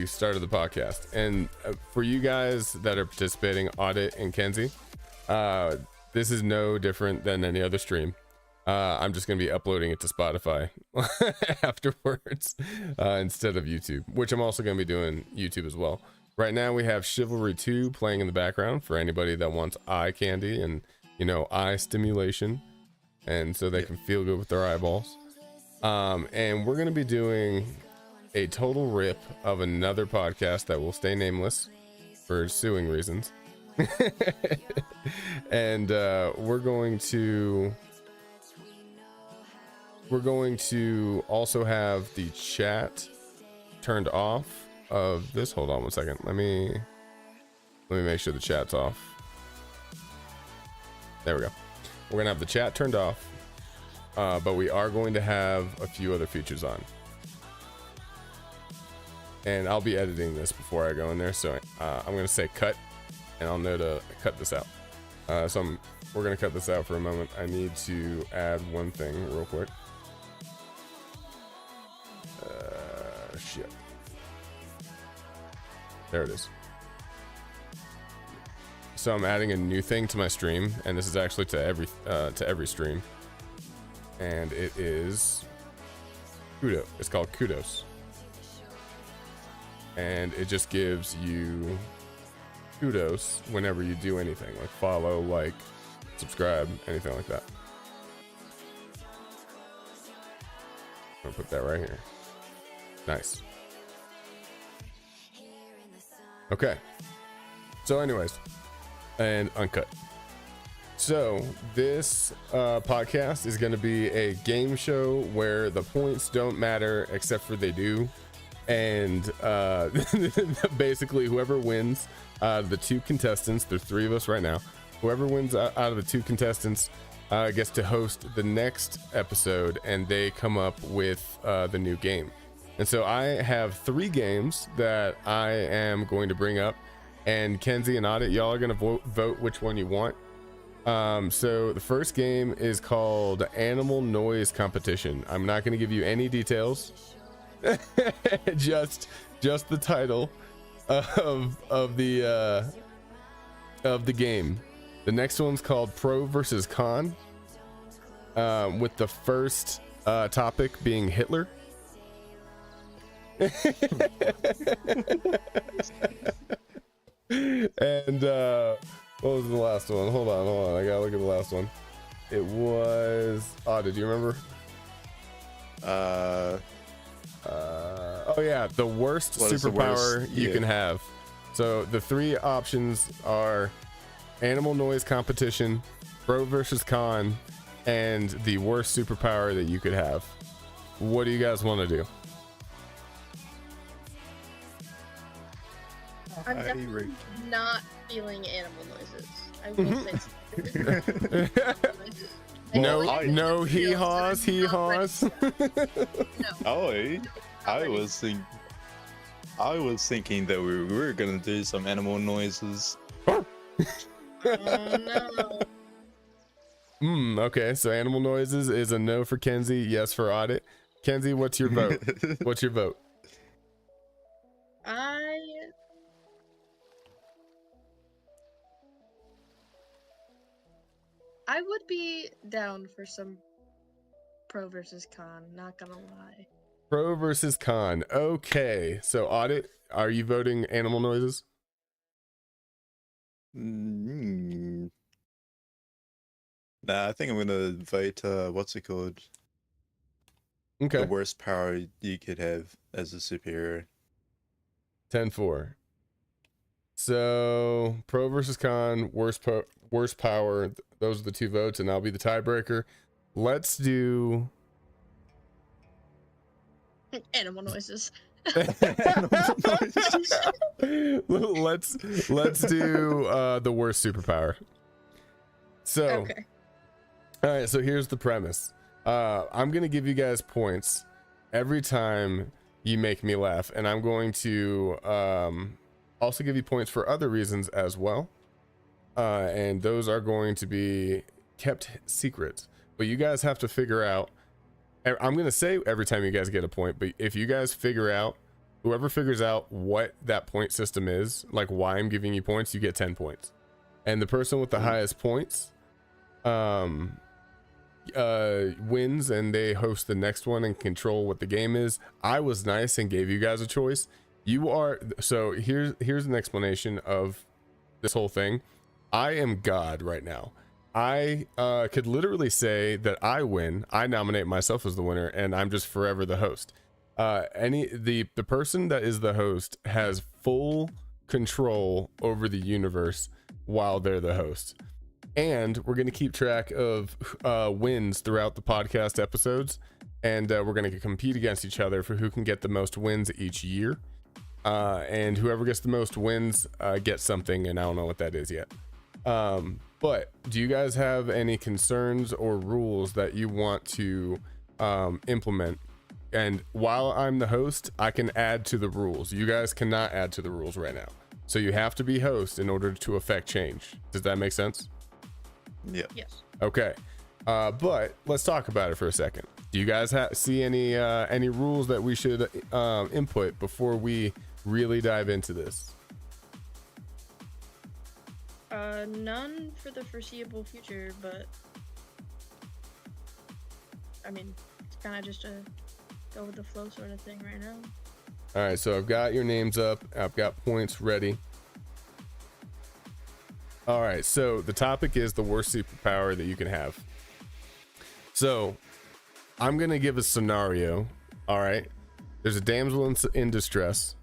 you started the podcast. And for you guys that are participating, Audit and Kenzie, this is no different than any other stream. I'm just going to be uploading it to Spotify afterwards instead of YouTube, which I'm also going to be doing YouTube as well. Right now we have Chivalry 2 playing in the background for anybody that wants eye candy and, you know, eye stimulation, and so they can feel good with their eyeballs. And we're going to be doing a total rip of another podcast that will stay nameless for suing reasons. And we're going to also have the chat turned off of this. Hold on one second. Let me make sure the chat's off. There we go. We're gonna have the chat turned off, but we are going to have a few other features on, and I'll be editing this before I go in there, so I'm gonna say cut, and I'll know to cut this out. We're gonna cut this out for a moment. I need to add one thing real quick. Shit. There it is. So I'm adding a new thing to my stream, and this is actually to every stream, and it is Kudos. It's called Kudos, and it just gives you kudos whenever you do anything, like follow, like, subscribe, anything like that. I'm gonna put that right here. Nice. Okay. So anyways, and uncut. So this podcast is going to be a game show where the points don't matter, except for they do. And basically whoever wins out of the two contestants, there's three of us right now, whoever wins out of the two contestants gets to host the next episode, and they come up with the new game. And so I have three games that I am going to bring up, and Kenzie and Audit, y'all are going to vote which one you want. So the first game is called Animal Noise Competition. I'm not going to give you any details. just the title of the game. The next one's called Pro versus Con, with the first topic being Hitler. And what was the last one? Hold on, I gotta look at the last one. It was did you remember? Oh yeah, the worst superpower you can have. So the three options are Animal Noise Competition, Pro versus Con, and the worst superpower that you could have. What do you guys want to do? I'm definitely not feeling animal noises. I will say no hee-haws. No. I was thinking that we were gonna do some animal noises. Oh no. Okay, so animal noises is a no for Kenzie, yes for Audit. Kenzie, what's your vote? What's your vote? I would be down for some Pro versus Con, not gonna lie. Pro versus Con. Okay, so Audit, are you voting animal noises? Nah, I think I'm gonna vote what's it called? Okay. The worst power you could have as a superhero. 10-4. So Pro versus Con, worst power. Those are the two votes, and I'll be the tiebreaker. Let's do animal noises. let's do the worst superpower. So Okay. All right, so here's the premise. I'm gonna give you guys points every time you make me laugh, and I'm going to also give you points for other reasons as well, and those are going to be kept secret, but you guys have to figure out. I'm gonna say every time you guys get a point, but if you guys figure out Whoever figures out what that point system is, like why I'm giving you points, you get 10 points. And the person with the highest points wins, and they host the next one and control what the game is. I was nice and gave you guys a choice. So here's an explanation of this whole thing. I am God right now. I could literally say that I win. I nominate myself as the winner, and I'm just forever the host. The person that is the host has full control over the universe while they're the host. And we're going to keep track of wins throughout the podcast episodes, and we're going to compete against each other for who can get the most wins each year. And whoever gets the most wins gets something, and I don't know what that is yet. But do you guys have any concerns or rules that you want to implement? And while I'm the host, I can add to the rules. You guys cannot add to the rules right now. So you have to be host in order to affect change. Does that make sense? Yeah. Yes. Okay. But let's talk about it for a second. Do you guys see any rules that we should input before we really dive into this? None for the foreseeable future, but I mean, it's kind of just a go with the flow sort of thing right now. All right, so I've got your names up. I've got points ready. All right, so the topic is the worst superpower that you can have. So I'm going to give a scenario. All right, there's a damsel in distress,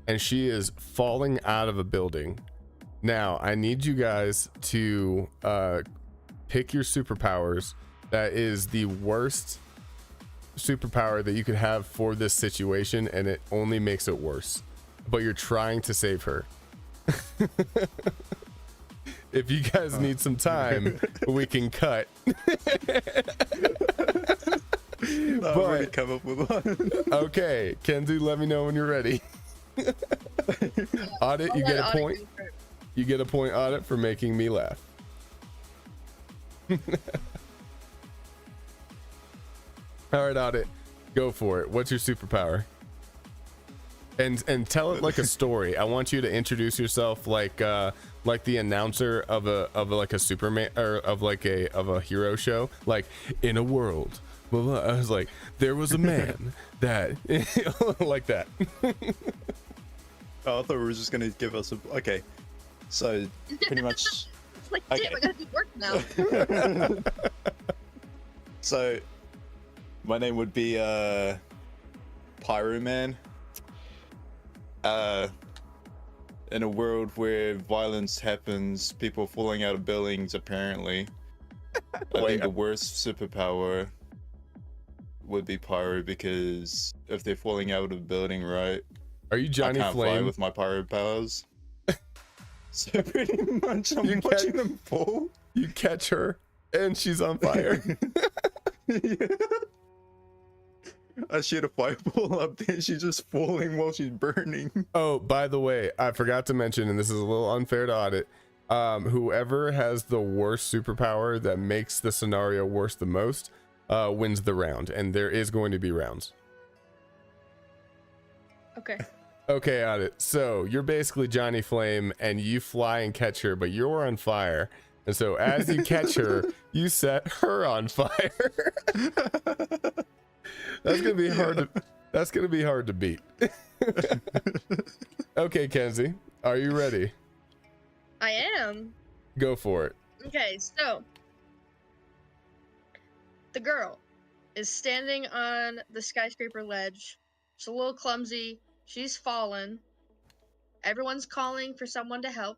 and she is falling out of a building. Now, I need you guys to pick your superpowers. That is the worst superpower that you could have for this situation, and it only makes it worse. But you're trying to save her. If you guys need some time, we can cut. I've already come up with one. Okay, Kenzie, let me know when you're ready. Audit, you get a point. You get a point, Audit, for making me laugh. All right, Audit, go for it. What's your superpower? And tell it like a story. I want you to introduce yourself like the announcer of a Superman or of a hero show. Like, in a world, blah, blah. I was like, there was a man that like that. Oh, I thought we were just gonna give us a. Okay, so pretty much. Like, Okay. damn, I gotta do work now. So, my name would be Pyro Man. In a world where violence happens, people falling out of buildings, apparently. I think the worst superpower would be Pyro, because if they're falling out of a building, right? Are you Johnny I can't fly Flame? with my pyro powers. So pretty much I'm watching them fall. You catch her, and she's on fire. Yeah. I shoot a fireball up there, she's just falling while she's burning. Oh, by the way, I forgot to mention, and this is a little unfair to Audit, whoever has the worst superpower that makes the scenario worse the most wins the round, and there is going to be rounds. Okay. Okay, Audit, so you're basically Johnny Flame, and you fly and catch her, but you're on fire, and so as you catch her, you set her on fire. That's gonna be hard to. That's gonna be hard to beat. Okay, Kenzie, are you ready? I am. Go for it. Okay, so the girl is standing on the skyscraper ledge. She's a little clumsy. She's fallen. Everyone's calling for someone to help.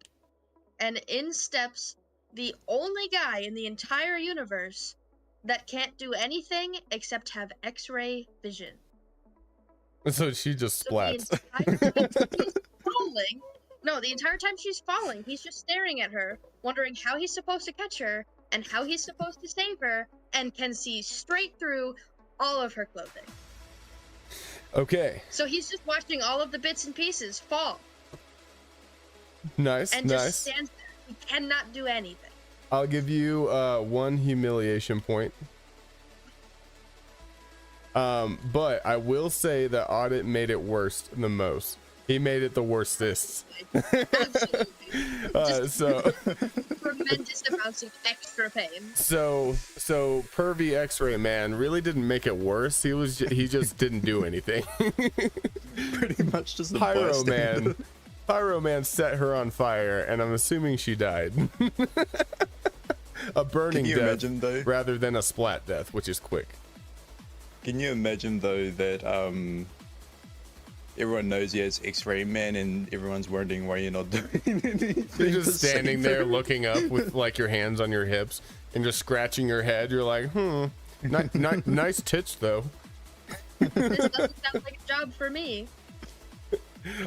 And in steps the only guy in the entire universe that can't do anything except have X-ray vision. So she just splats. So the entire time she's falling, the entire time she's falling, he's just staring at her, wondering how he's supposed to catch her and how he's supposed to save her, and can see straight through all of her clothing. Okay. So he's just watching all of the bits and pieces fall. Nice, and nice. just stands there. He cannot do anything. I'll give you one humiliation point. But I will say that Audit made it worse the most. He made it the worstest. Absolutely. So Tremendous amounts of extra pain. so pervy X-ray man really didn't make it worse. He just didn't do anything. Pretty much just a Pyro bystander. man. Pyro man set her on fire, and I'm assuming she died. A burning Can you death imagine, though? rather than a splat death, which is quick. Can you imagine though that everyone knows you as X-Ray Man and everyone's wondering why you're not doing anything? You're just to standing save there her? looking up with like your hands on your hips and just scratching your head. You're like, nice tits though. This doesn't sound like a job for me.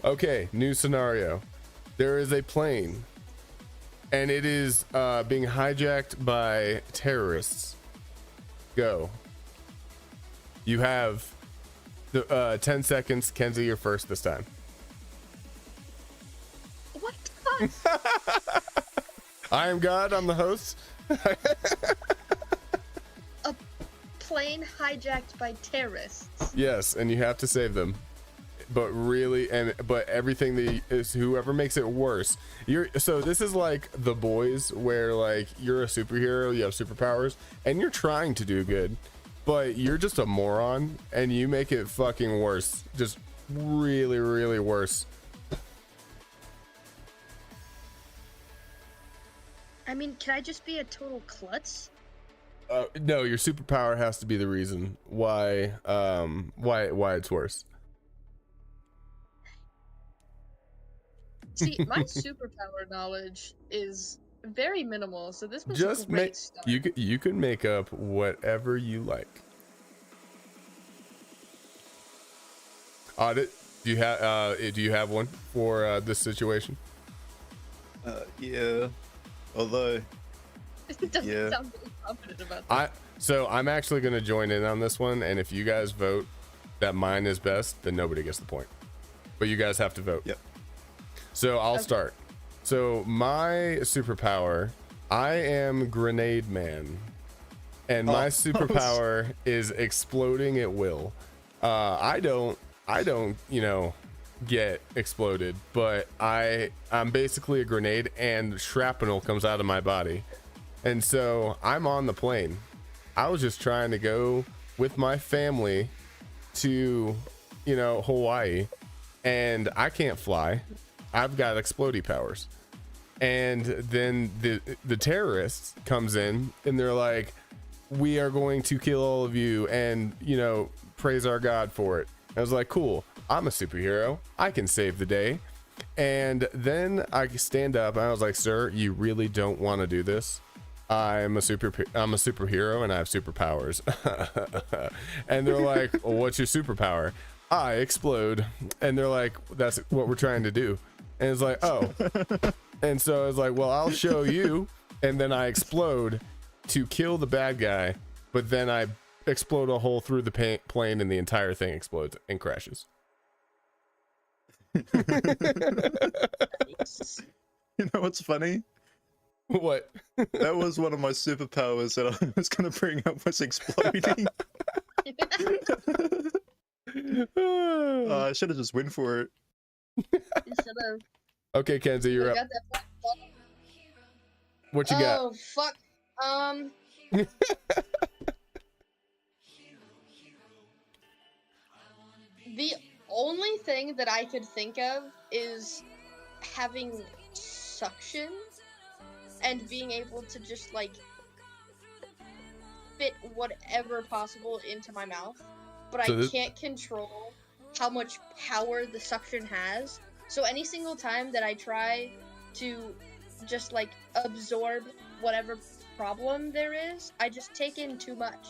Okay, new scenario. There is a plane, and it is being hijacked by terrorists. Go. You have the 10 seconds. Kenzie, you're first this time. What the fuck? I am God. I'm the host. A plane hijacked by terrorists. Yes, and you have to save them. But really, but everything that is whoever makes it worse. So this is like The Boys, where like you're a superhero, you have superpowers, and you're trying to do good, but you're just a moron, and you make it fucking worse. Just really, really worse. I mean, can I just be a total klutz? No, your superpower has to be the reason why it's worse. See, my superpower knowledge is very minimal, so this was Just a great make start. you can make up whatever you like. Audit, do you have one for this situation? Yeah. Although, It doesn't yeah. sound very confident about that. I'm actually gonna join in on this one, and if you guys vote that mine is best, then nobody gets the point. But you guys have to vote. Yep. So I'll Okay. start. So my superpower, I am Grenade Man, and my superpower is exploding at will. I don't, get exploded, but I'm basically a grenade, and shrapnel comes out of my body, and so I'm on the plane. I was just trying to go with my family to, Hawaii, and I can't fly. I've got explodey powers. And then the terrorists comes in, and they're like, we are going to kill all of you, and praise our God for it. I was like, cool, I'm a superhero, I can save the day. And then I stand up and I was like, sir, you really don't want to do this. I'm a superhero and I have superpowers. And they're like, well, what's your superpower? I explode. And they're like, that's what we're trying to do. And it's like, oh. And so I was like, well, I'll show you. And then I explode to kill the bad guy, but then I explode a hole through the plane, and the entire thing explodes and crashes. you know what's funny? What? That was one of my superpowers that I was going to bring up, was exploding. I should have just went for it. You should have. Okay, Kenzie, you're up. got that point. What you got? Oh, fuck. The only thing that I could think of is having suction and being able to just, like, fit whatever possible into my mouth. But So I can't control how much power the suction has. So any single time that I try to just, like, absorb whatever problem there is, I just take in too much.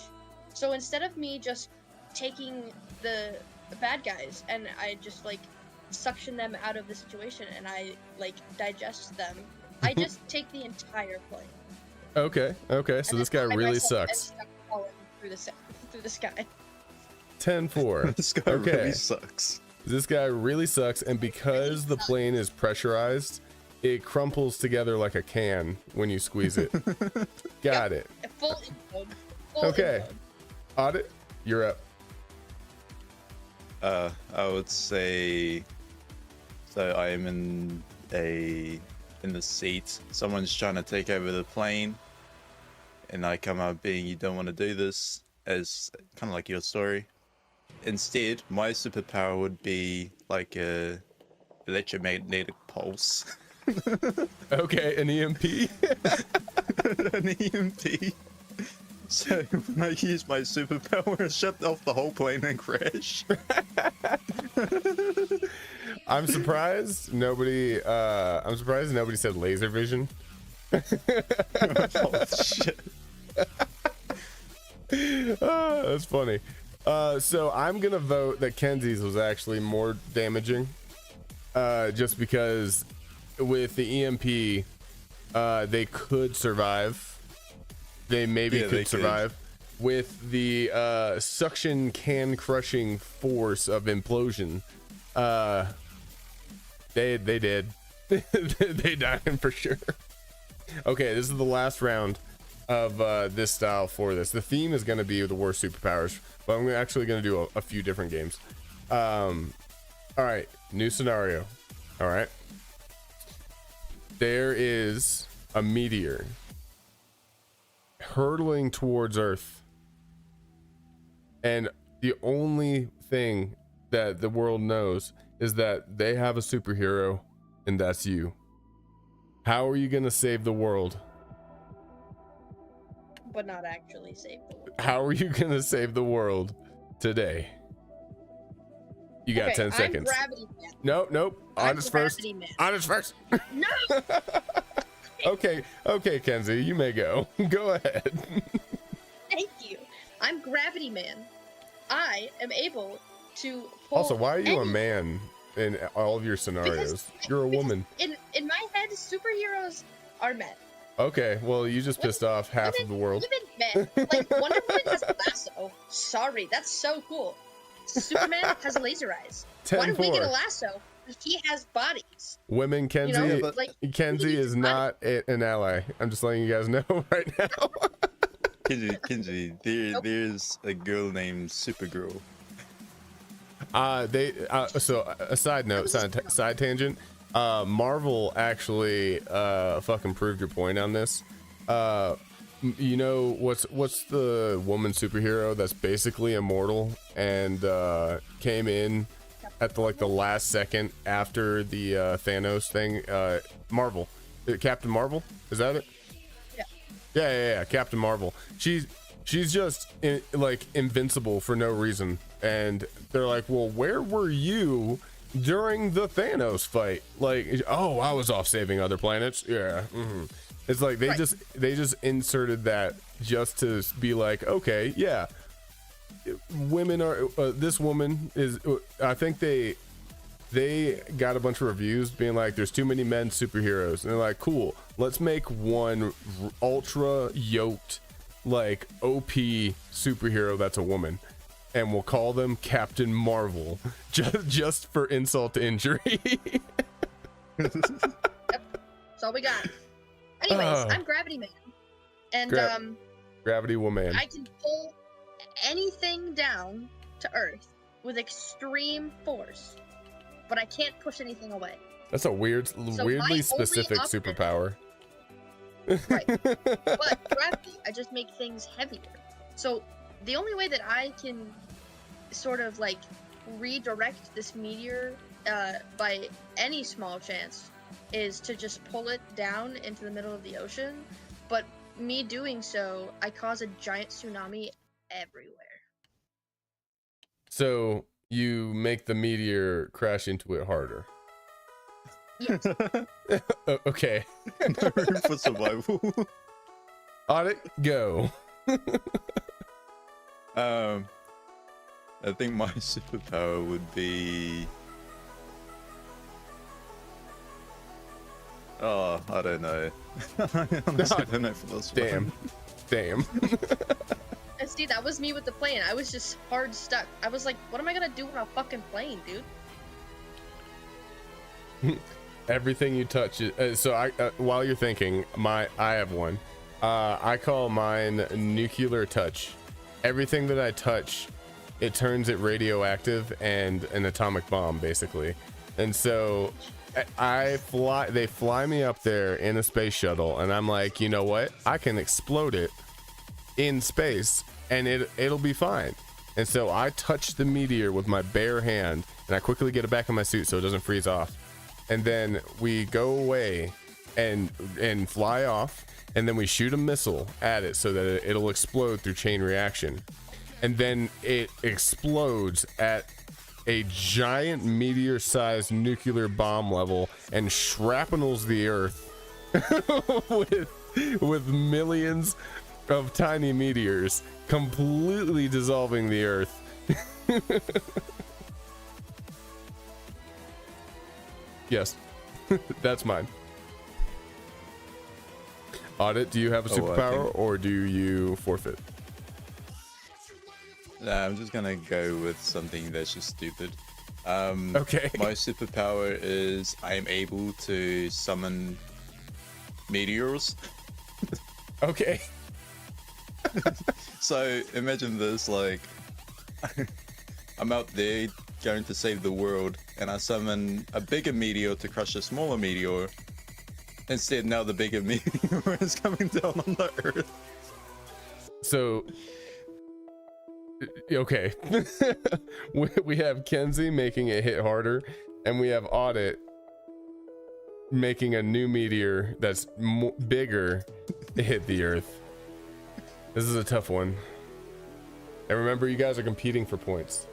So instead of me just taking the bad guys and I just, like, suction them out of the situation and I, like, digest them, I just take the entire plane. Okay, so And this then guy find really myself and sucks. start falling through the sky. 10-4. This guy Okay. really sucks. This guy really sucks, and because the plane is pressurized, it crumples together like a can when you squeeze it. Got it. Full implode. Full Okay. implode. Audit, you're up. I would say, so I am in the seat. Someone's trying to take over the plane, and I come out being, you don't want to do this, as kind of like your story. Instead, my superpower would be like a electromagnetic pulse. Okay, an EMP. An EMP. So when I use my superpower, I shut off the whole plane and crash. I'm surprised nobody said laser vision. Oh, shit. That's funny. So I'm gonna vote that Kenzie's was actually more damaging, just because with the EMP, they could survive. They maybe could survive. With the suction can crushing force of implosion, they did. They died for sure. Okay, this is the last round of this style for this. The theme is going to be the worst superpowers, but I'm actually going to do a few different games. All right, new scenario. All right, there is a meteor hurtling towards Earth, and the only thing that the world knows is that they have a superhero, and that's you. How are you going to save the world? But not actually save the world. How are you going to save the world today? You got 10 seconds. I'm Gravity Man. Nope. Honest first. Man. Honest first. No! Okay, Kenzie, you may go. Go ahead. Thank you. I'm Gravity Man. I am able to pull. Also, why are you a man in all of your scenarios? You're a woman. In my head, superheroes are men. Okay, well, you just pissed off half of the world. Even men. Like, Wonder Woman has a lasso. Sorry, that's so cool. Superman has laser eyes. Why do we get a lasso? He has bodies. Women, Kenzie, You know, like, Kenzie is not an ally. I'm just letting you guys know right now. Kenzie, there's a girl named Supergirl. So a side note, side tangent. Marvel actually fucking proved your point on this. You know what's the woman superhero that's basically immortal and came in at the last second after the Thanos thing? Marvel, Captain Marvel, is that it? Yeah. Captain Marvel. She's just invincible for no reason, and they're like, well, where were you during the Thanos fight? Like, oh, I was off saving other planets. Yeah. It's like they just inserted that just to be like, okay, yeah, women are this woman is, I think they got a bunch of reviews being like, there's too many men superheroes, and they're like, cool, let's make one ultra yoked, like, OP superhero that's a woman, and we'll call them Captain Marvel, just for insult to injury. Yep, that's all we got. Anyways, I'm Gravity Man, and Gravity Woman. I can pull anything down to Earth with extreme force, but I can't push anything away. That's a weirdly specific superpower. Right. But gravity, I just make things heavier. So the only way that I can sort of like redirect this meteor by any small chance is to just pull it down into the middle of the ocean. But me doing so, I cause a giant tsunami everywhere. So you make the meteor crash into it harder. Yes. Okay. Room for survival. On it, go. I think my superpower would be. Oh, I don't know. Honestly, I don't know for this one. Damn. And see, that was me with the plane. I was just hard stuck. I was like, what am I gonna do on a fucking plane, dude? Everything you touch is, so I while you're thinking, I have one. I call mine nuclear touch. Everything that I touch it turns it radioactive and an atomic bomb, basically. And so they fly me up there in a space shuttle, and I'm like, you know what? I can explode it in space, and it'll be fine. And so I touch the meteor with my bare hand, and I quickly get it back in my suit so it doesn't freeze off. And then we go away and fly off, and then we shoot a missile at it so that it'll explode through chain reaction. And then it explodes at a giant meteor-sized nuclear bomb level and shrapnels the Earth with millions of tiny meteors, completely dissolving the Earth. Yes, that's mine. Audit, do you have a superpower or do you forfeit? Nah, I'm just gonna go with something that's just stupid. Okay. My superpower is I am able to summon meteors. Okay. So imagine this, like, I'm out there going to save the world, and I summon a bigger meteor to crush a smaller meteor. Instead, now the bigger meteor is coming down on the Earth. So, okay. we have Kenzie making it hit harder, and we have Audit making a new meteor that's bigger hit the Earth. This is a tough one. And remember, you guys are competing for points.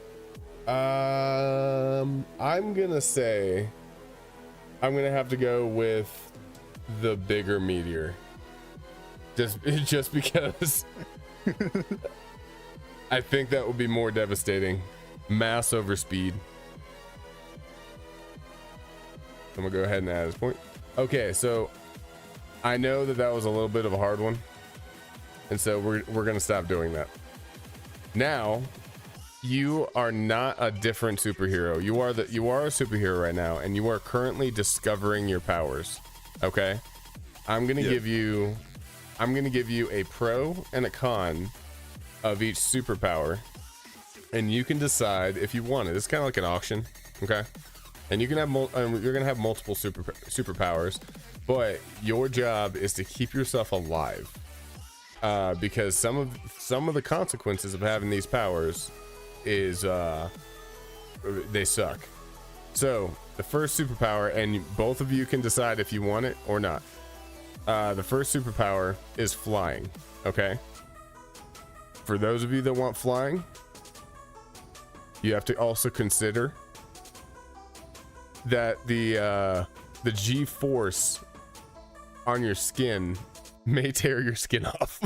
I'm gonna say I'm gonna have to go with the bigger meteor. Just because I think that would be more devastating. Mass over speed. I'm gonna go ahead and add his point. Okay, so I know that was a little bit of a hard one, and so we're gonna stop doing that. Now, you are not a different superhero. You are a superhero right now, and you are currently discovering your powers. Okay, I'm gonna give you a pro and a con of each superpower, and you can decide if you want it. It's kind of like an auction, okay? And you can have you're gonna have multiple superpowers, but your job is to keep yourself alive, because some of the consequences of having these powers is they suck. So the first superpower, and both of you can decide if you want it or not. The first superpower is flying. Okay. For those of you that want flying, you have to also consider that the G-force on your skin may tear your skin off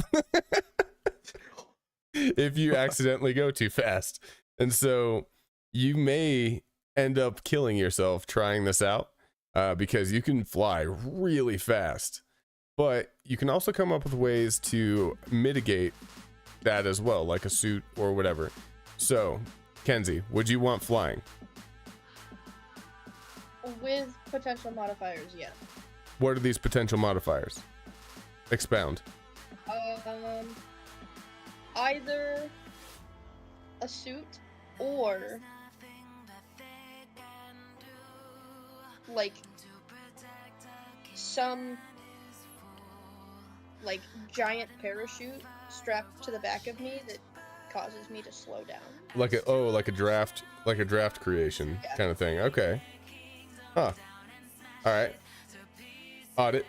if you accidentally go too fast. And so you may end up killing yourself trying this out, because you can fly really fast, but you can also come up with ways to mitigate that as well, like a suit or whatever. So Kenzie, would you want flying? With potential modifiers, yeah. What are these potential modifiers? Expound. Either a suit or like some like giant parachute strapped to the back of me that causes me to slow down. Like a draft creation kind of thing. Okay. Huh. All right. Audit.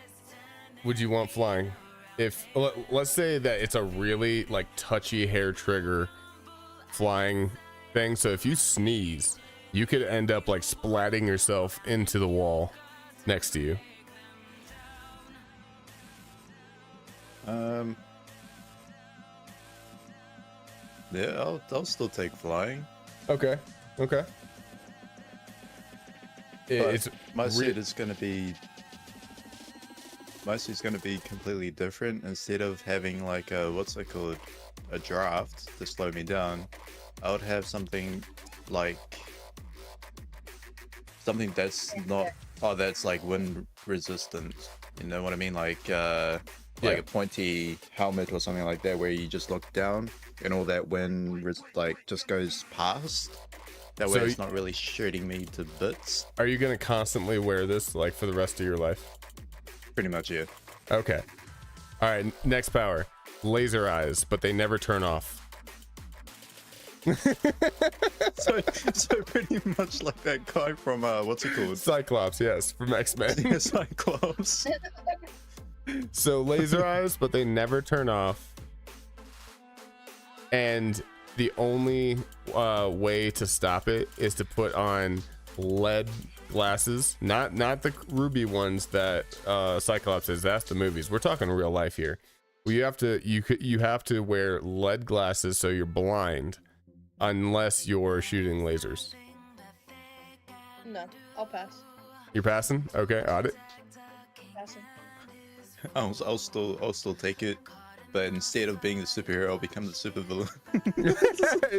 Would you want flying? If let's say that it's a really like touchy hair trigger flying thing, so if you sneeze, you could end up like splatting yourself into the wall next to you. Yeah, I'll still take flying. Okay. It's my suit is gonna be completely different. Instead of having like a a draft to slow me down, I would have something that's not that's like wind resistant. You know what I mean? Like like Yeah. a pointy helmet or something like that, where you just look down and all that wind like just goes past. That way, So it's not really shooting me to bits. Are you gonna constantly wear this like for the rest of your life? Pretty much, yeah. Okay. All right. Next power, laser eyes, but they never turn off. So pretty much like that guy from what's it called? Cyclops, yes, from X-Men. Cyclops. So laser eyes, but they never turn off. And the only way to stop it is to put on lead glasses, not the ruby ones that Cyclops is. That's the movies. We're talking real life here. You have to wear lead glasses so you're blind, unless you're shooting lasers. No, I'll pass. You're passing? Okay, audit. Passing. I'll still take it, but instead of being the superhero, I'll become the supervillain.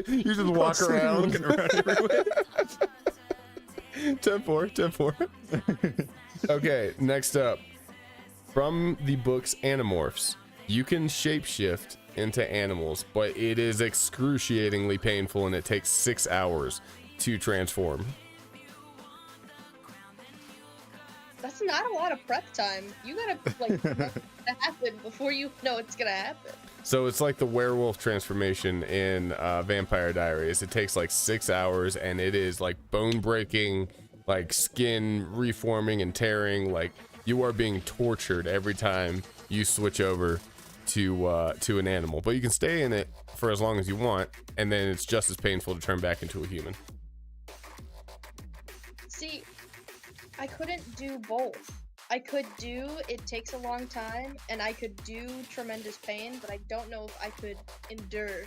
You just walk around. Looking around everywhere. 10-4. Okay, next up. From the book's Animorphs, you can shapeshift into animals, but it is excruciatingly painful and it takes 6 hours to transform. That's not a lot of prep time. You gotta like prep it to happen before you know it's gonna happen. So it's like the werewolf transformation in Vampire Diaries. It takes like 6 hours and it is like bone breaking, like skin reforming and tearing. Like you are being tortured every time you switch over to an animal, but you can stay in it for as long as you want, and then it's just as painful to turn back into a human. See, I couldn't do both. I could do it takes a long time, and I could do tremendous pain, but I don't know if I could endure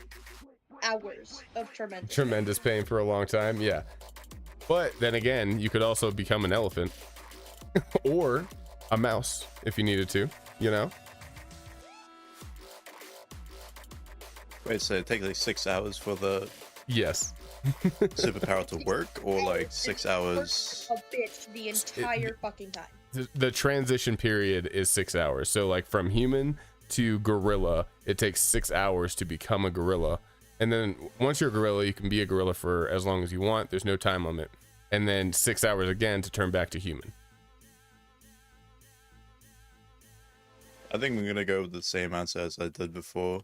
hours of Tremendous pain for a long time, yeah. But then again, you could also become an elephant or a mouse if you needed to, you know? Wait, so it takes like 6 hours for the Yes. superpower to work, or like 6 hours? A bitch the entire fucking time. The transition period is 6 hours. So like from human to gorilla, it takes 6 hours to become a gorilla. And then once you're a gorilla, you can be a gorilla for as long as you want. There's no time limit. And then 6 hours again to turn back to human. I think I'm gonna go with the same answer as I did before.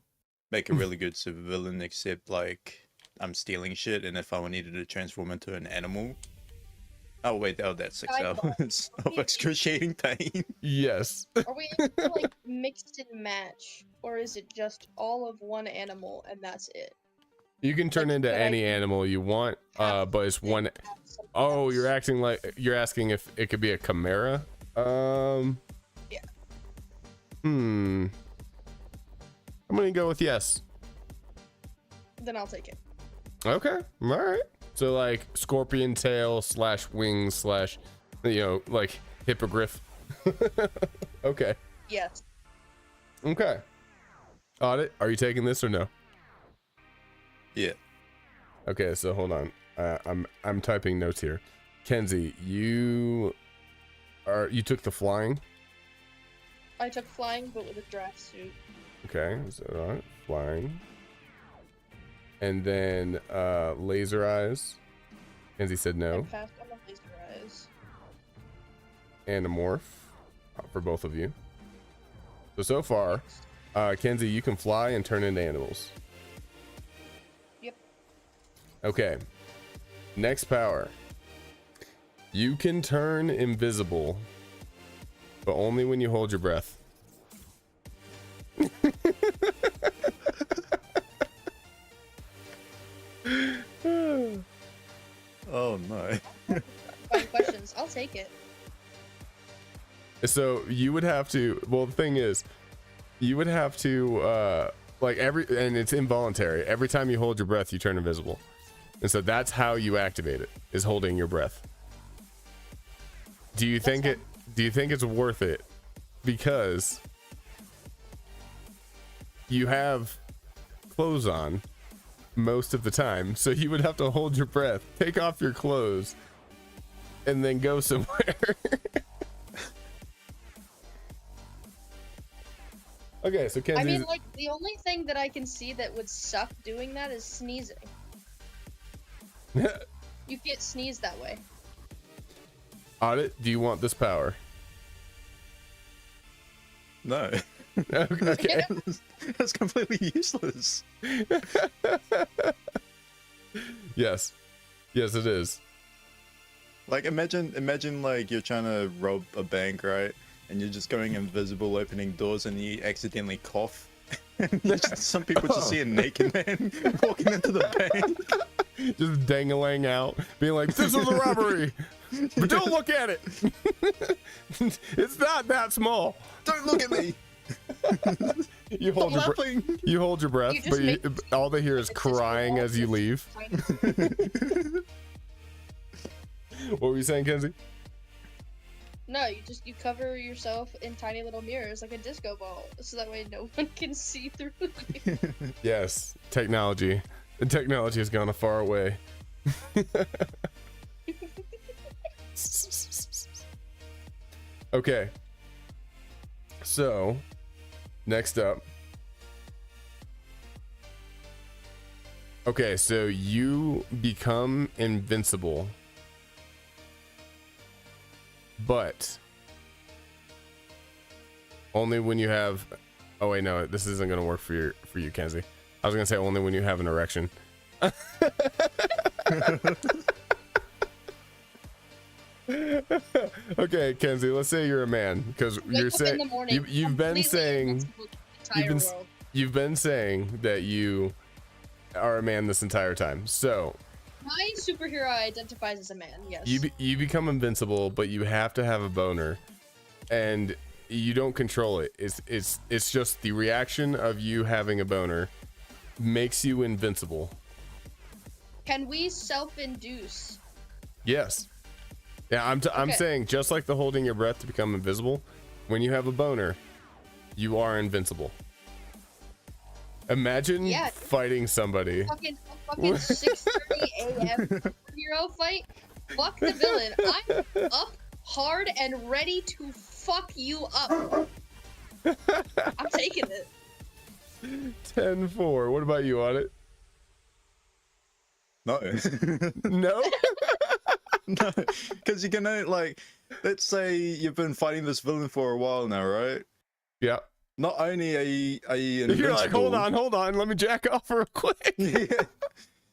Make a really good supervillain, except like I'm stealing shit, and if I needed to transform into an animal. Oh wait, that's 6 hours of excruciating pain. Yes. Are we able to like mix and match, or is it just all of one animal and that's it? You can turn into any animal you want, but it's one. Oh, you're asking if it could be a chimera. Yeah. I'm gonna go with yes. Then I'll take it. Okay, all right. So like scorpion tail / wings / like hippogriff. Okay. Yes. Okay. Audit, are you taking this or no? Yeah. Okay, so hold on. I'm typing notes here. Kenzie, you took the flying. I took flying, but with a draft suit. Okay, so all right, flying. And then laser eyes. Kenzie said I no. passed on the laser eyes. Animorph for both of you. So far, Kenzie, you can fly and turn into animals. Yep. Okay. Next power. You can turn invisible, but only when you hold your breath. Oh no. Fun questions. I'll take it. So you would have to, well, the thing is, you would have to, and it's involuntary. Every time you hold your breath, you turn invisible. And so that's how you activate it, is holding your breath. Do you think it's worth it? Because you have clothes on most of the time, so you would have to hold your breath, take off your clothes, and then go somewhere. Okay, so I Kenzie's mean, like, the only thing that I can see that would suck doing that is sneezing. You can't sneeze that way. Audit, do you want this power? No. Okay. That's completely useless. Yes. Yes, it is. Like imagine like you're trying to rob a bank, right? And you're just going invisible, opening doors, and you accidentally cough. Some people just see a naked man walking into the bank. Just dangling out, being like, "This is a robbery, but don't look at it. It's not that small. Don't look at me." You hold you hold your breath, but all they hear is crying as you leave. What were you saying, Kenzie? No, you cover yourself in tiny little mirrors like a disco ball, so that way no one can see through you. Yes, technology. The technology has gone a far way. Okay. So, next up. Okay, so you become invincible. But only when you have, oh wait, no, this isn't gonna work for you, Kenzie. I was gonna say only when you have an erection. Okay, Kenzie, let's say you're a man, because you're saying you've been saying that you are a man this entire time. So my superhero identifies as a man. Yes. You become invincible, but you have to have a boner, and you don't control it. It's just the reaction of you having a boner makes you invincible. Can we self-induce? Yes. Yeah, I'm saying just like the holding your breath to become invisible, when you have a boner, you are invincible. Imagine fighting somebody. Fucking 6:30 a.m. superhero fight. Fuck the villain. I'm up hard and ready to fuck you up. I'm taking it. 10-4. What about you, Audit? No. No? No, because you're gonna, like, let's say you've been fighting this villain for a while now, right? Yeah. Not only are you invincible, you're like, hold on, let me jack off real quick. Yeah.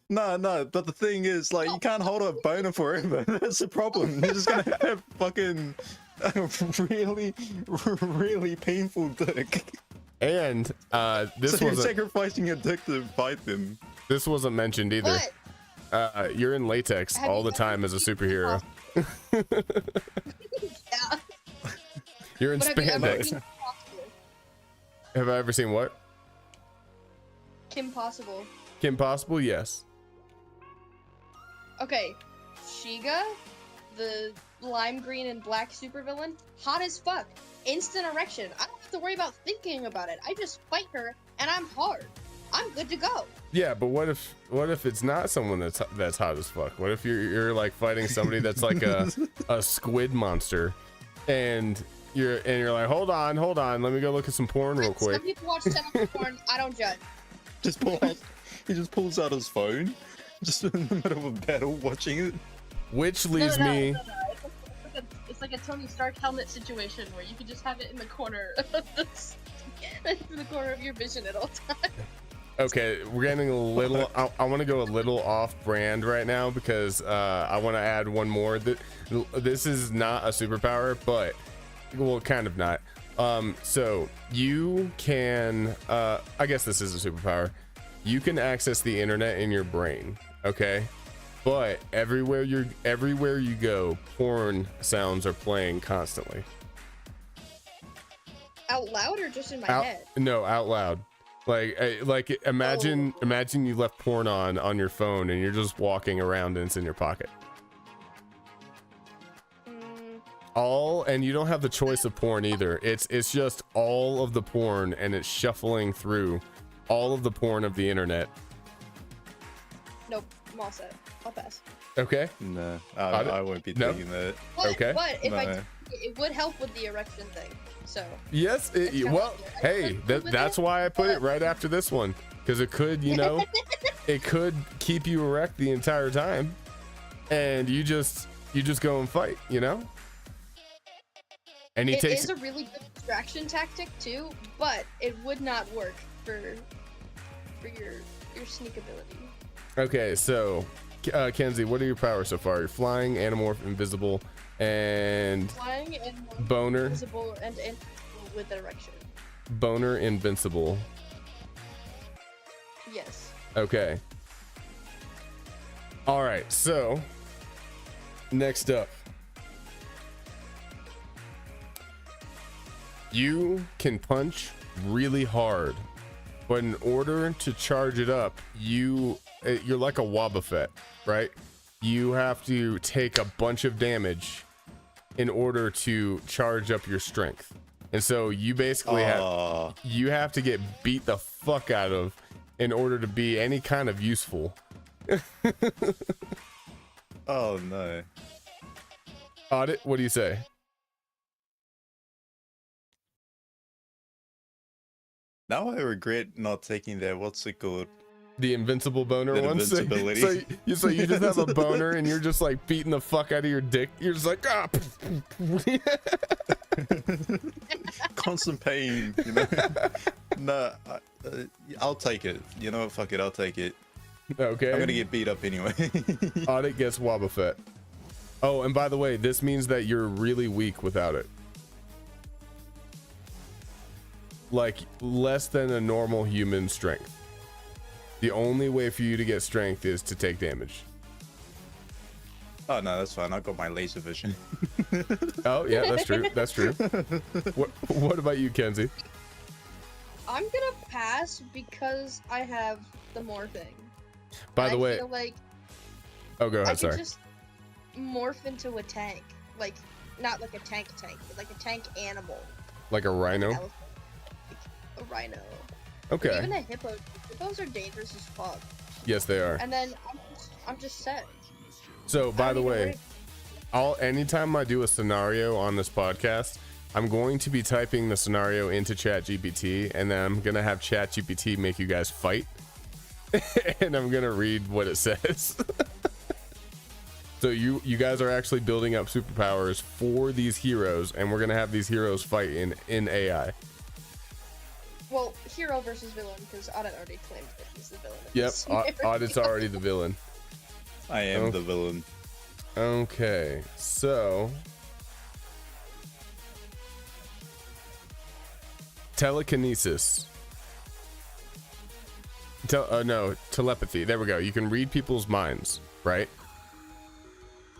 No, but the thing is, like, you can't hold a boner forever. That's the problem. You're just gonna have fucking really painful dick. And this you're wasn't sacrificing your dick to fight them. This wasn't mentioned either. What? You're in latex all the time as a superhero. Yeah. You're in spandex. Have I ever seen what? Kim Possible. Kim Possible? Yes. Okay, Shiga, the lime green and black supervillain, hot as fuck. Instant erection. I don't have to worry about thinking about it. I just fight her and I'm hard. I'm good to go. Yeah, but what if it's not someone that's hot as fuck? What if you're like fighting somebody that's like a squid monster, and you're like, hold on, let me go look at some porn real quick. Some people watch tentacle porn. I don't judge. He just pulls out his phone, just in the middle of a battle, watching it. Which leaves me. No. It's like a Tony Stark helmet situation where you can just have it in the corner of in the corner of your vision at all times. Okay, we're getting a little. I want to go a little off-brand right now because I want to add one more. This is not a superpower, but well, kind of not. So you can. I guess this is a superpower. You can access the internet in your brain. Okay, but everywhere you go, porn sounds are playing constantly. Out loud or just in my head? No, out loud. Like imagine you left porn on your phone and you're just walking around and it's in your pocket. And you don't have the choice of porn either. It's just all of the porn, and it's shuffling through all of the porn of the internet. Nope, I'm all set. I'll pass. Okay. No, I won't be taking that. But, okay. But if I it would help with the erection thing. So. Yes. Well, hey, that's why I put it right after this one, because it could, it could keep you erect the entire time, and you just go and fight, And he takes. It is a really good distraction tactic too, but it would not work for your sneak ability. Okay, so Kenzie, what are your powers so far? You're flying, animorph, invisible, and Flying and boner. Invisible and with erection. Boner, invincible. Yes. Okay. All right. So next up, you can punch really hard, but in order to charge it up, you're like a Wobbuffet, right? You have to take a bunch of damage in order to charge up your strength. And so you basically have to get beat the fuck out of in order to be any kind of useful. Oh no. Audit, what do you say? Now I regret not taking that. What's it called? The invincible boner one. Invincibility. So you just have a boner and you're just like beating the fuck out of your dick. You're just like Constant pain, No, I'll take it. Fuck it, I'll take it. Okay. I'm gonna get beat up anyway. Audit gets Wobbuffet. Oh, and by the way, this means that you're really weak without it. Like less than a normal human strength. The only way for you to get strength is to take damage. Oh no, that's fine. I got my laser vision. Oh yeah, that's true. That's true. What about you, Kenzie? I'm gonna pass because I have the more thing. By the way, I feel like oh, go ahead. I Sorry. could just morph into a tank, like not like a tank, but like a tank animal. Like a rhino. Elephant. Like a rhino. Okay. But even a hippo. Hippos are dangerous as fuck. Yes, they are. And then I'm just set. So, by the way, anytime I do a scenario on this podcast, I'm going to be typing the scenario into ChatGPT, and then I'm gonna have ChatGPT make you guys fight, and I'm gonna read what it says. So you guys are actually building up superpowers for these heroes, and we're gonna have these heroes fight in AI. Well, hero versus villain, because Audit already claimed that he's the villain. Yep, Audit's already the villain. I am the villain. Okay, so telekinesis. No, telepathy. There we go. You can read people's minds, right?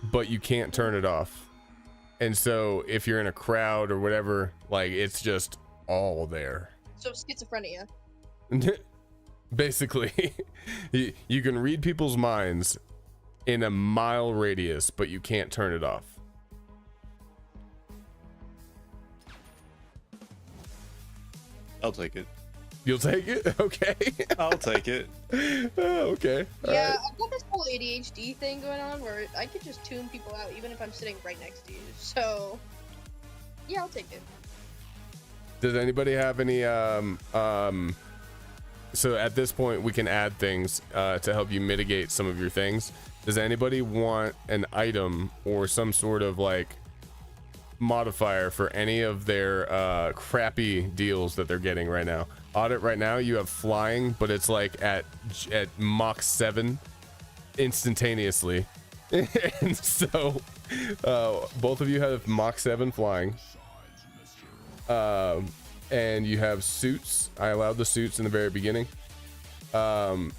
But you can't turn it off. And so if you're in a crowd or whatever, like it's just all there. So schizophrenia. Basically, you can read people's minds in a mile radius, but you can't turn it off. I'll take it. You'll take it? Okay. I'll take it. Oh, okay. Yeah, Right. I've got this whole ADHD thing going on where I could just tune people out even if I'm sitting right next to you. So, yeah, I'll take it. Does anybody have any so at this point we can add things to help you mitigate some of your things. Does anybody want an item or some sort of like modifier for any of their crappy deals that they're getting right now? Audit, right now you have flying, but it's like at Mach 7 instantaneously. And so both of you have Mach 7 flying. And you have suits. I allowed the suits in the very beginning. You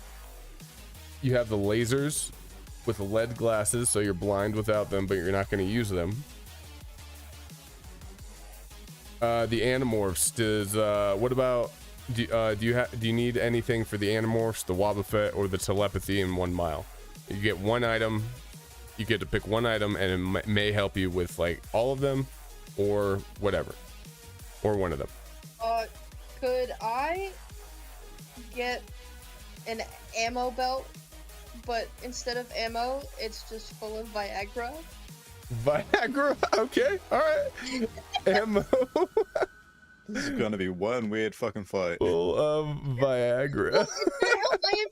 have the lasers with lead glasses, so you're blind without them, but you're not going to use them. The Animorphs. What about? Do you need anything for the Animorphs, the Wobbuffet, or the telepathy in 1 mile? You get one item. You get to pick one item, and it may help you with like all of them, or whatever, or one of them. Could I get an ammo belt, but instead of ammo, it's just full of Viagra? Viagra. Okay. All right. Ammo This is gonna be one weird fucking fight. full of Viagra. Well, it's gonna help my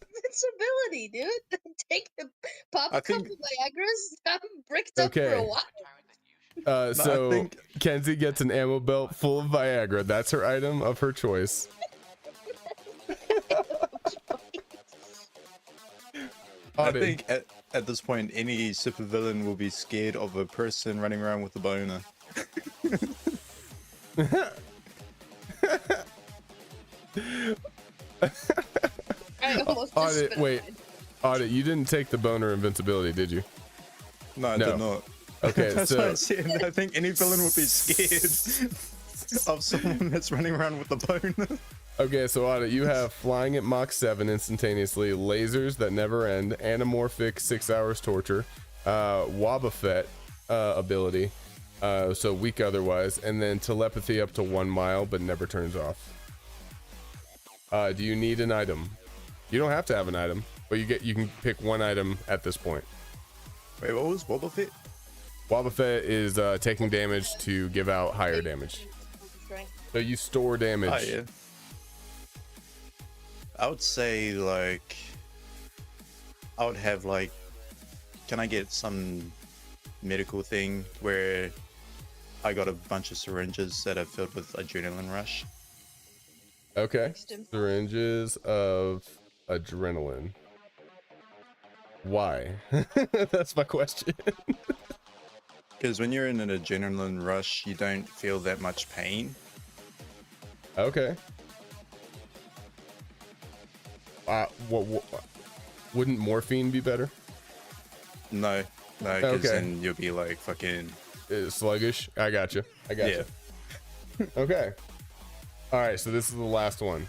invincibility, dude. Pop I a couple think- Viagra's. I'm bricked up for Okay. a while. I So think- Kenzie gets an ammo belt full of Viagra. That's her item of her choice. I Audit. think at this point, any supervillain will be scared of a person running around with a boner. I almost just Audit, spit wait. out mine. Audit, you didn't take the boner invincibility, did you? No, I No. did not. Okay, That's why I so said I think any villain would be scared of someone that's running around with a boner. okay, so Audit, you have flying at Mach 7 instantaneously, lasers that never end, anamorphic 6 hours torture, Wobbuffet ability, so weak otherwise, and then telepathy up to 1 mile but never turns off. Do you need an item? You don't have to have an item, but you can pick one item at this point. Wait, what was Boba Fett? Wobbuffet is taking damage to give out higher damage. Strength. So you store damage. Oh yeah. I would say like I would have like, can I get some medical thing where I got a bunch of syringes that are filled with adrenaline rush? Okay. Stim- Syringes of adrenaline. Why? That's my question. Because when you're in an adrenaline rush, you don't feel that much pain. Okay. Wouldn't morphine be better? No, because Okay. then you'll be like fucking. Sluggish. I got you. Yeah. Okay. All right. So this is the last one.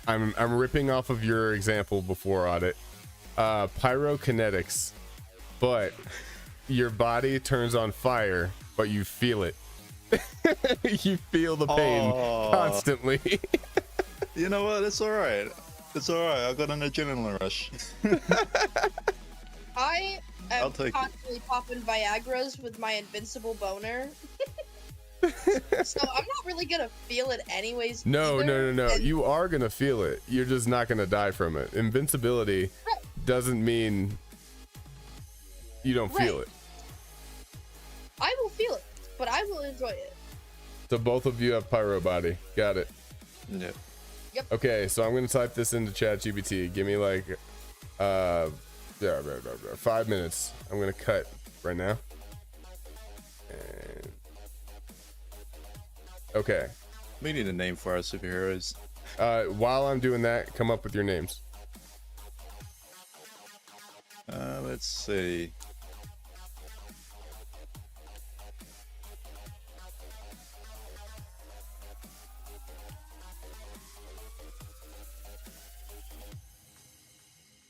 I'm ripping off of your example before Audit. Pyrokinetics, but your body turns on fire, but you feel it. You feel the pain Aw. constantly. You know what? It's all right. It's all right. I got an adrenaline rush. I I'll am take it. constantly popping Viagra's with my invincible boner. So I'm not really gonna feel it anyways. No. either, and- You are gonna feel it. You're just not gonna die from it. Invincibility doesn't mean you don't feel Right. it. I will feel it, but I will enjoy it. So both of you have pyro body. Got it. Yeah. Okay, so I'm gonna type this into ChatGPT. Give me like 5 minutes. I'm gonna cut right now. And okay. We need a name for our superheroes. While I'm doing that, come up with your names. Let's see.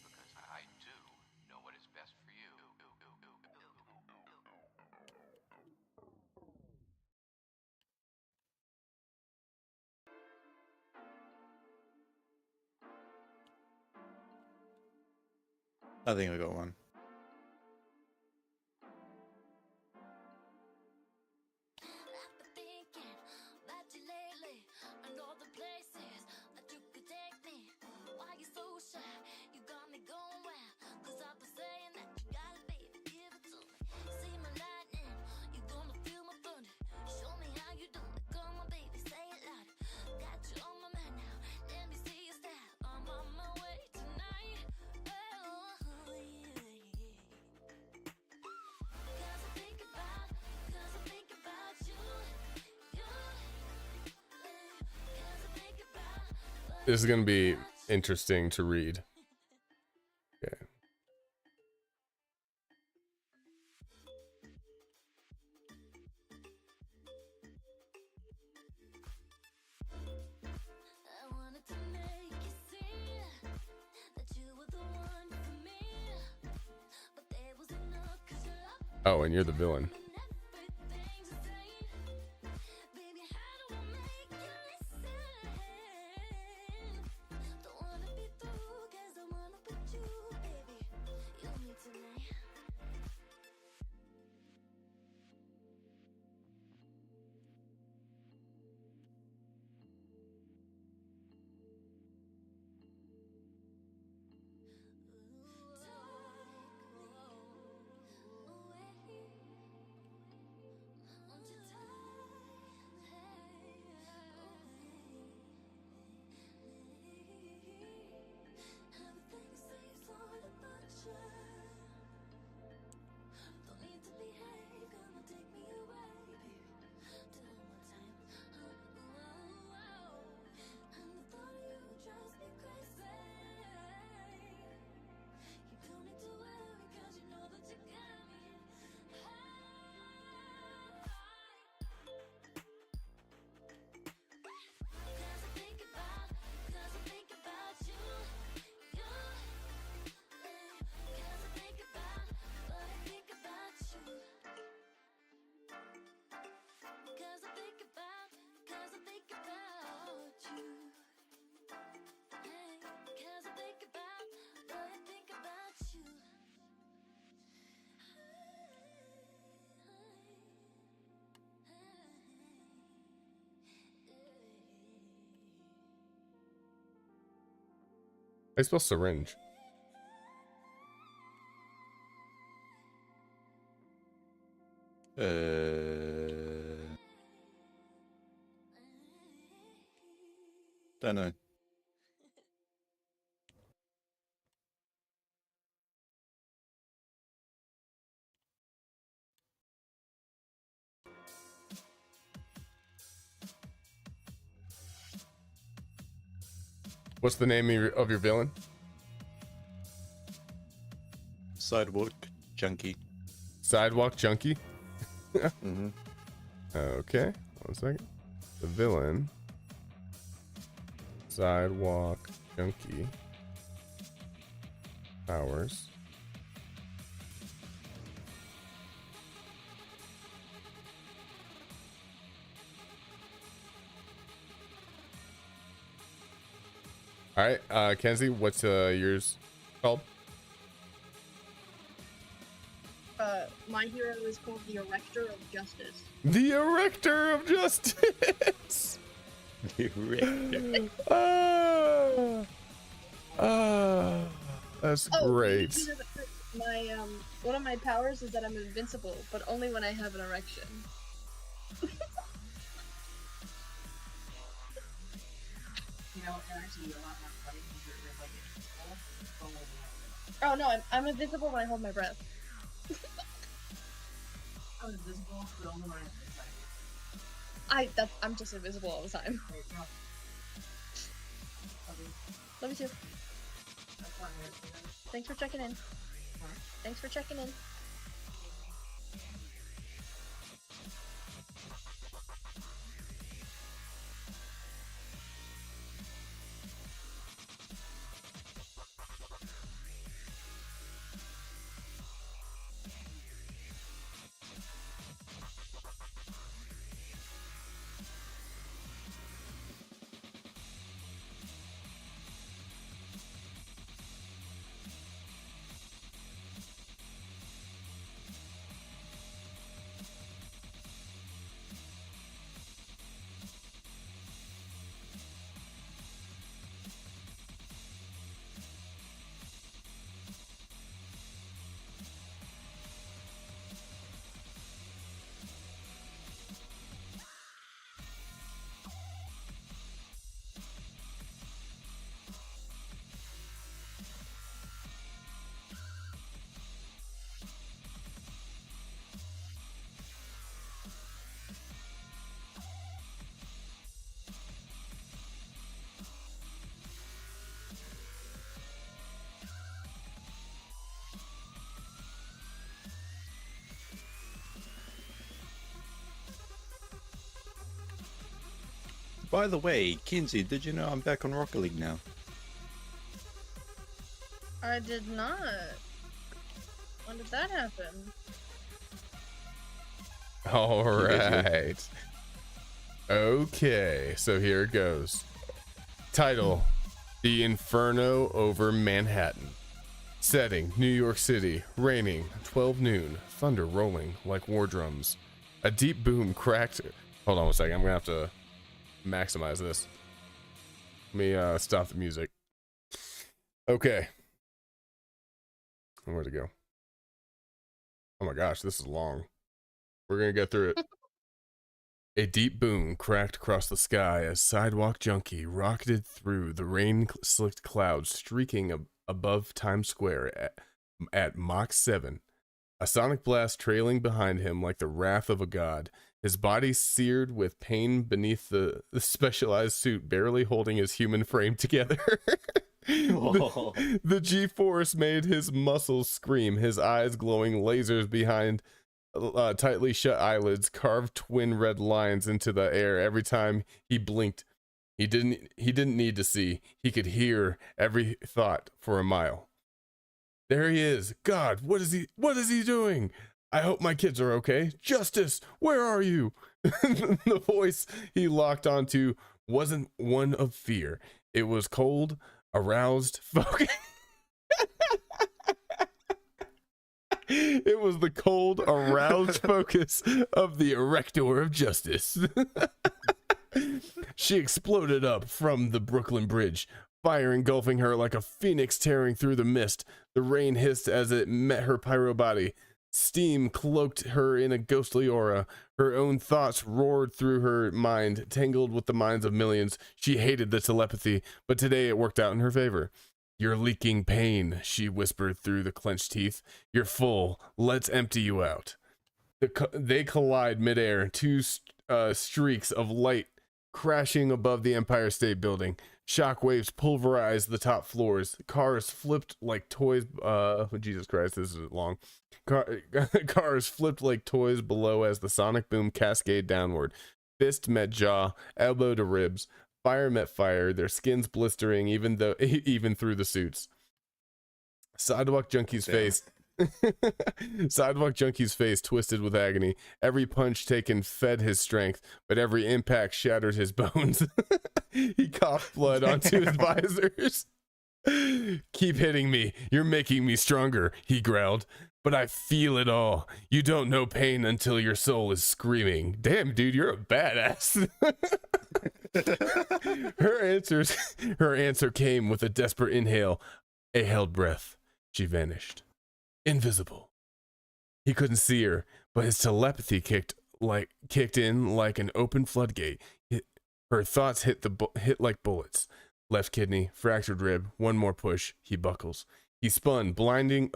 Because I do know what is best for you. I think I got one. I've been thinking about you lately, and all the places that you could take me. Why you so shy? You got me going wild. 'Cause I've been saying that you got it, baby, give it to me. See my lightning, you gonna feel my thunder. Show me how you do it, come on, baby, say it louder. Got you on my mind now, let me see your style. I'm on my way tonight. Oh, yeah. 'Cause I think about you. 'Cause I think about This is gonna be interesting to read. Okay. I wanted to make you see that you were the one for me. But there was enough 'cause your love Oh, and you're the villain. and everything's the same. Baby, how do I make you listen? Don't wanna be through I spell syringe. Don't know. What's the name of your villain? Sidewalk junkie. Sidewalk Junkie? Mm-hmm. Okay, 1 second. The villain. Sidewalk Junkie. Powers. All right, Kenzie, what's yours called? My hero is called the Erector of Justice. The Erector of Justice. That's great. You know, my one of my powers is that I'm invincible, but only when I have an erection. You know, and actually a lot more funny because you're like invisible, but only Oh no, I'm invincible when I hold my breath. I'm invisible, but only when I'm inside. I'm just invisible all the time. There you go. Okay, Love you too. that's fine. Thanks for checking in. Thanks for checking in. By the way, Kinsey, did you know I'm back on Rocket League now? I did not. When did that happen? All right. Okay, so here it goes. Title: The Inferno over Manhattan. Setting: New York City. Raining. 12 noon. Thunder rolling like war drums. A deep boom cracked. Hold on 1 second. I'm gonna have to maximize this. Let me stop the music. Okay. Where'd it go? Oh my gosh, this is long. We're gonna get through it. A deep boom cracked across the sky as Sidewalk Junkie rocketed through the rain-slicked clouds streaking above Times Square at Mach 7. A sonic blast trailing behind him like the wrath of a god. His body seared with pain beneath the specialized suit barely holding his human frame together. The G-force made his muscles scream, his eyes glowing lasers behind tightly shut eyelids carved twin red lines into the air every time he blinked. He didn't need to see. He could hear every thought for a mile. There he is. God, what is he doing? I hope my kids are okay. Justice, where are you? The voice he locked onto wasn't one of fear. It was cold, aroused, focused. It was the cold, aroused focus of the Erector of Justice. She exploded up from the Brooklyn Bridge, fire engulfing her like a phoenix tearing through the mist. The rain hissed as it met her pyro body. Steam cloaked her in a ghostly aura. Her own thoughts roared through her mind, tangled with the minds of millions. She hated the telepathy, but today it worked out in her favor. "You're leaking pain," she whispered through the clenched teeth. "You're full. Let's empty you out." They collide midair, two streaks of light crashing above the Empire State Building. Shockwaves pulverized the top floors. Cars flipped like toys. Jesus Christ, this is long. Cars flipped like toys below as the sonic boom cascaded downward. Fist met jaw, elbow to ribs. Fire met fire, their skins blistering even through the suits. Sidewalk Junkie's face. Sidewalk Junkie's face twisted with agony. Every punch taken fed his strength, but every impact shattered his bones. He coughed blood onto his visors. "Keep hitting me. You're making me stronger," he growled. "But I feel it all. You don't know pain until your soul is screaming." Damn, dude, you're a badass. Her answer came with a desperate inhale, a held breath. She vanished. Invisible. He couldn't see her, but his telepathy kicked in like an open floodgate. Her thoughts hit like bullets. Left kidney, fractured rib, one more push, he buckles. He spun, blindly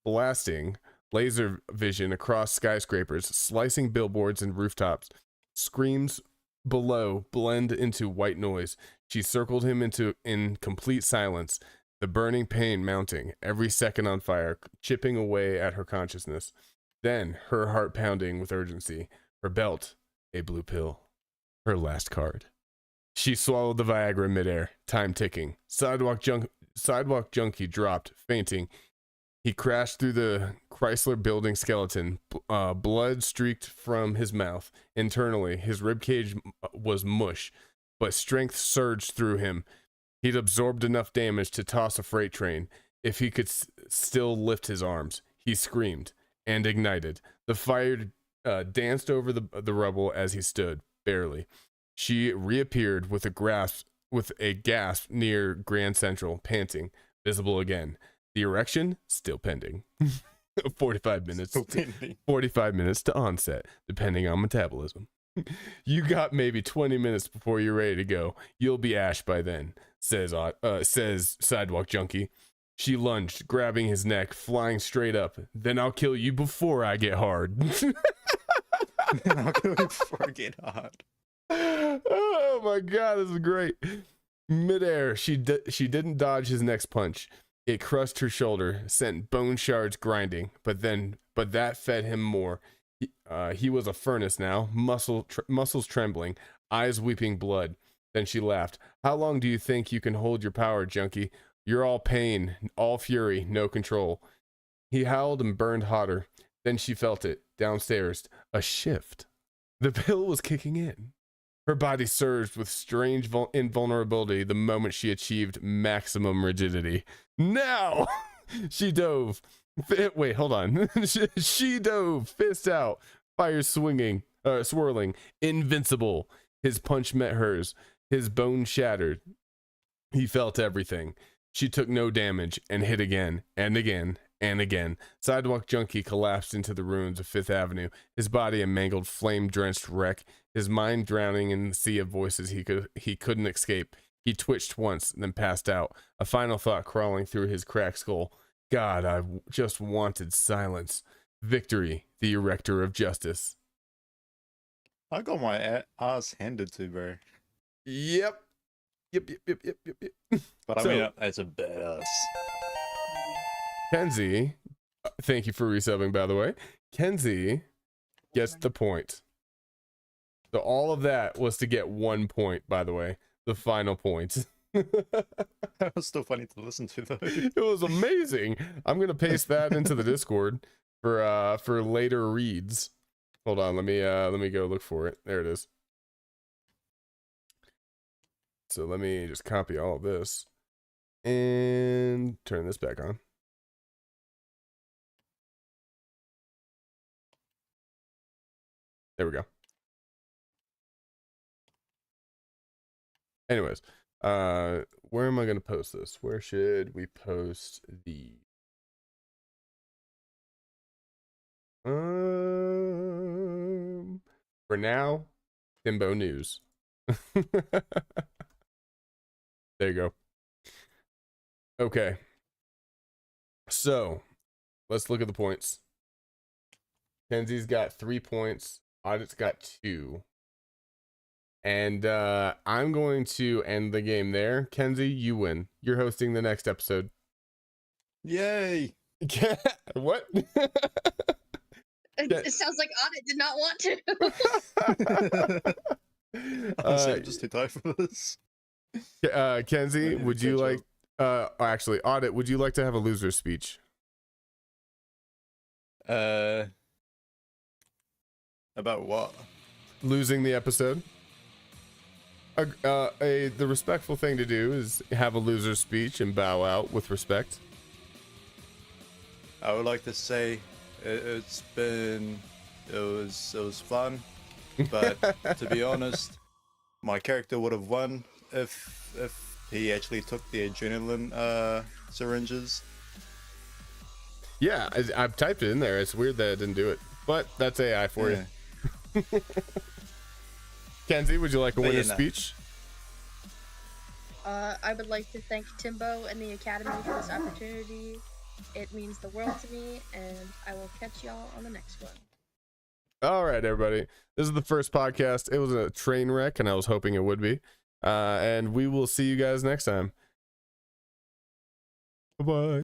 blasting laser vision across skyscrapers, slicing billboards and rooftops. Screams below blend into white noise. She circled him in complete silence, the burning pain mounting, every second on fire, chipping away at her consciousness. Then, her heart pounding with urgency, her belt, a blue pill, her last card. She swallowed the Viagra midair, time ticking. Sidewalk Junkie dropped, fainting. He crashed through the Chrysler Building skeleton. Blood streaked from his mouth. Internally, his ribcage was mush, but strength surged through him. He'd absorbed enough damage to toss a freight train. If he could still lift his arms, he screamed and ignited. The fire danced over the rubble as he stood, barely. She reappeared with a gasp near Grand Central, panting, visible again. The erection still pending. 45 minutes. 45 minutes to onset, depending on metabolism. "You got maybe 20 minutes before you're ready to go. You'll be ash by then," says Sidewalk Junkie. She lunged, grabbing his neck, flying straight up. "Then I'll kill you before I get hard." I'll kill you before I get hard. Oh my god, this is great. Midair, she didn't dodge his next punch. It crushed her shoulder, sent bone shards grinding, but that fed him more. He was a furnace now, muscles trembling, eyes weeping blood. Then she laughed. "How long do you think you can hold your power, Junkie? You're all pain, all fury, no control." He howled and burned hotter. Then she felt it, downstairs, a shift. The pill was kicking in. Her body surged with strange invulnerability the moment she achieved maximum rigidity. "Now!" She dove. Wait, hold on. She dove, fist out, fire swirling, invincible. His punch met hers. His bones shattered. He felt everything. She took no damage and hit again and again and again. Sidewalk Junkie collapsed into the ruins of Fifth Avenue, his body a mangled, flame-drenched wreck, his mind drowning in the sea of voices he couldn't escape. He twitched once, then passed out, a final thought crawling through his cracked skull. God, I just wanted silence. Victory, the erector of justice. I got my ass handed to, bro. Yep. But I mean, it's a badass. Kenzie, thank you for resubbing, by the way. Kenzie gets the point. So all of that was to get 1 point, by the way. The final point. That was still funny to listen to, though. It was amazing. I'm gonna paste that into the Discord for later reads. Hold on, let me go look for it. There it is. So let me just copy all of this and turn this back on. There we go. Anyways, where am I gonna post this? Where should we post the for now, Timbo News. There you go. Okay. So let's look at the points. Kenzie's got 3 points. Audit's got 2. And I'm going to end the game there. Kenzie, you win. You're hosting the next episode. Yay! What? It sounds like Audit did not want to. Honestly, I'm just too tired for this. Kenzie, would you like actually, Audit, would you like to have a loser speech? About what? Losing the episode. The respectful thing to do is have a loser speech and bow out with respect. I would like to say it was fun, but to be honest, my character would have won if he actually took the adrenaline syringes. Yeah, I've typed it in there. It's weird that it didn't do it, but that's AI for you. Kenzie, would you like a winner's speech? I would like to thank Timbo and the Academy for this opportunity. It means the world to me, and I will catch y'all on the next one. All right, everybody. This is the first podcast. It was a train wreck, and I was hoping it would be. And we will see you guys next time. Bye-bye.